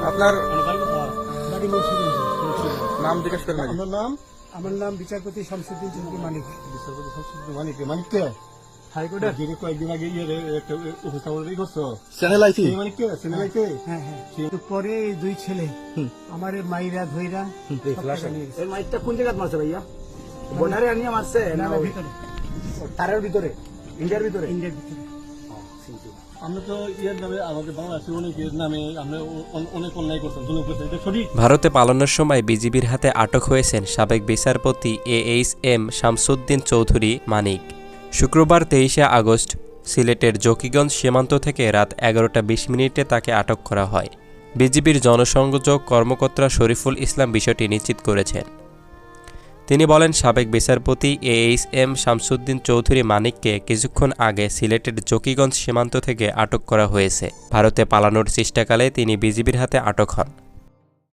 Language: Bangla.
আপনার বাড়ি মুন্সিগঞ্জ। নাম জিজ্ঞেস করেন নাকি? আমার নাম বিচারপতি শামসুদ্দিন চৌধুরী মানিক। মানিককে হাইকোর্টের যিনি কয়েকদিন আগে একটা উপস্থাপনা করছো চ্যানেল আইছি মানিককে সিনেমাইকে হ্যাঁ হ্যাঁ, তো পরে এই দুই ছেলে আমার মাইরা ধইরা সব টাকা নিয়ে গেছে। এই মাইকটা কোন জায়গায় মারছে ভাইয়া? বর্ডারে আনিয়ে মারছে না, না না, ওই ভিতরে, তারের ভিতরে, ইন্ডিয়ার ভিতরে? ইন্ডিয়ার ভিতরে। আমরা তো ইয়ের নামে আমাদের বাংলাদেশে অনেকের নামে আমরা অনেক অন্যায় করতাম, জুলুম করতাম, এটা সঠিক। ভারতে পালানোর সময় বিজিবির হাতে আটক হয়েছেন সাবেক বিচারপতি AHM শামসুদ্দিন চৌধুরী মানিক। শুক্রবার 23শে আগস্ট সিলেটের জকিগঞ্জ সীমান্ত থেকে রাত 11:20 তাকে আটক করা হয়। বিজিবির জনসংযোগ কর্মকর্তা শরীফুল ইসলাম বিষয়টি নিশ্চিত করেছেন। তিনি বলেন, সাবেক বিচারপতি AHM শামসুদ্দিন চৌধুরী মানিককে কিছুক্ষণ আগে সিলেটের জকিগঞ্জ সীমান্ত থেকে আটক করা হয়েছে। ভারতে পালানোর চেষ্টাকালে তিনি বিজিবির হাতে আটক হন।